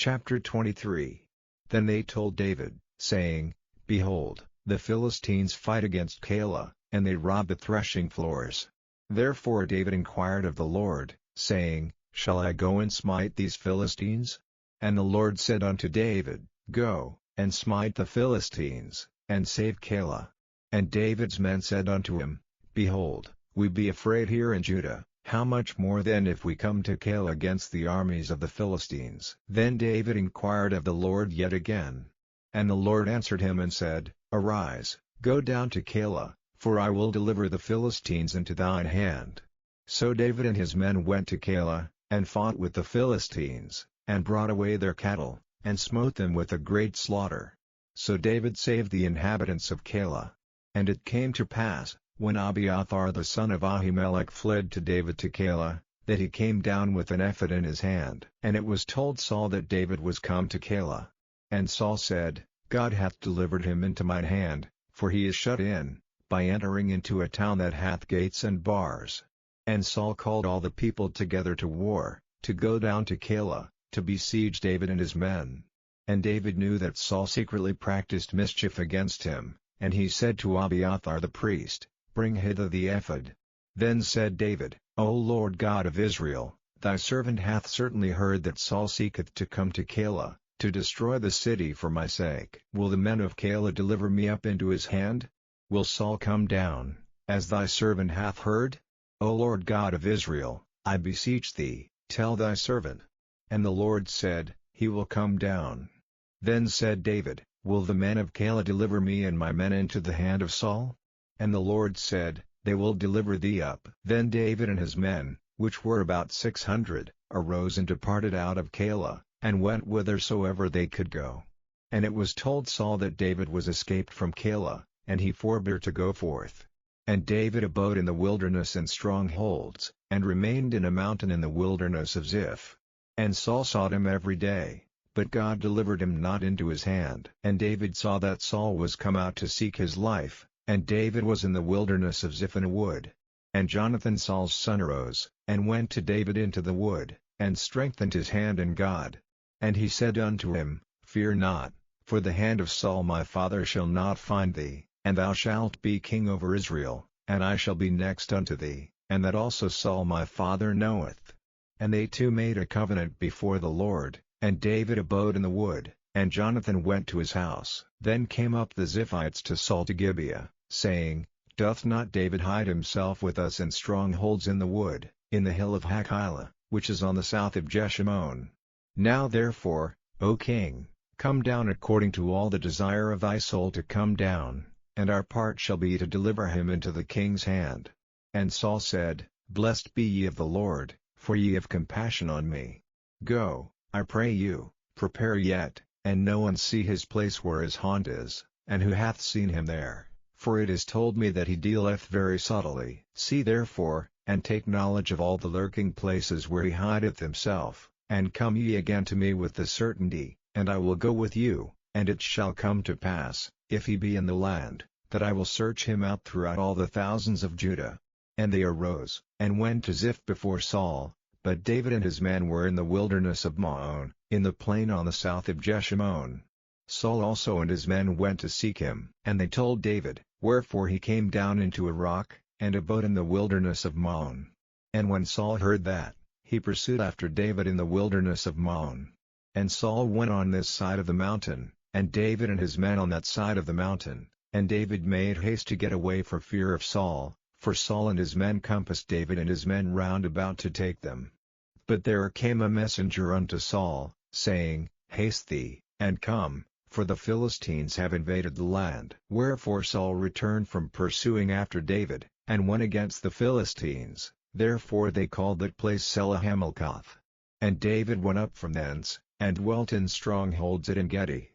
Chapter 23. Then they told David, saying, Behold, the Philistines fight against Keilah, and they rob the threshing floors. Therefore David inquired of the Lord, saying, Shall I go and smite these Philistines? And the Lord said unto David, Go, and smite the Philistines, and save Keilah. And David's men said unto him, Behold, we be afraid here in Judah, how much more then if we come to Keilah against the armies of the Philistines? Then David inquired of the Lord yet again. And the Lord answered him and said, Arise, go down to Keilah, for I will deliver the Philistines into thine hand. So David and his men went to Keilah, and fought with the Philistines, and brought away their cattle, and smote them with a great slaughter. So David saved the inhabitants of Keilah. And it came to pass, when Abiathar the son of Ahimelech fled to David to Keilah, that he came down with an ephod in his hand. And it was told Saul that David was come to Keilah. And Saul said, God hath delivered him into mine hand, for he is shut in, by entering into a town that hath gates and bars. And Saul called all the people together to war, to go down to Keilah, to besiege David and his men. And David knew that Saul secretly practiced mischief against him, and he said to Abiathar the priest, Bring hither the ephod. Then said David, O Lord God of Israel, thy servant hath certainly heard that Saul seeketh to come to Keilah, to destroy the city for my sake. Will the men of Keilah deliver me up into his hand? Will Saul come down, as thy servant hath heard? O Lord God of Israel, I beseech thee, tell thy servant. And the Lord said, He will come down. Then said David, Will the men of Keilah deliver me and my men into the hand of Saul? And the Lord said, They will deliver thee up. Then David and his men, which were about 600, arose and departed out of Keilah, and went whithersoever they could go. And it was told Saul that David was escaped from Keilah, and he forbore to go forth. And David abode in the wilderness and strongholds, and remained in a mountain in the wilderness of Ziph. And Saul sought him every day, but God delivered him not into his hand. And David saw that Saul was come out to seek his life, and David was in the wilderness of Ziph in a wood. And Jonathan Saul's son arose, and went to David into the wood, and strengthened his hand in God. And he said unto him, Fear not, for the hand of Saul my father shall not find thee, and thou shalt be king over Israel, and I shall be next unto thee, and that also Saul my father knoweth. And they two made a covenant before the Lord, and David abode in the wood, and Jonathan went to his house. Then came up the Ziphites to Saul to Gibeah, saying, Doth not David hide himself with us in strongholds in the wood, in the hill of Hachilah, which is on the south of Jeshimon? Now therefore, O king, come down according to all the desire of thy soul to come down, and our part shall be to deliver him into the king's hand. And Saul said, Blessed be ye of the Lord, for ye have compassion on me. Go, I pray you, prepare yet, and no one see his place where his haunt is, and who hath seen him there, for it is told me that he dealeth very subtly. See therefore, and take knowledge of all the lurking places where he hideth himself, and come ye again to me with the certainty, and I will go with you, and it shall come to pass, if he be in the land, that I will search him out throughout all the thousands of Judah. And they arose, and went to Ziph before Saul, but David and his men were in the wilderness of Maon, in the plain on the south of Jeshimon. Saul also and his men went to seek him. And they told David, wherefore he came down into a rock, and abode in the wilderness of Maon. And when Saul heard that, he pursued after David in the wilderness of Maon. And Saul went on this side of the mountain, and David and his men on that side of the mountain, and David made haste to get away for fear of Saul, for Saul and his men compassed David and his men round about to take them. But there came a messenger unto Saul, saying, Haste thee, and come, for the Philistines have invaded the land. Wherefore Saul returned from pursuing after David, and went against the Philistines, therefore they called that place Selah Hamilkoth. And David went up from thence, and dwelt in strongholds at En-gedi.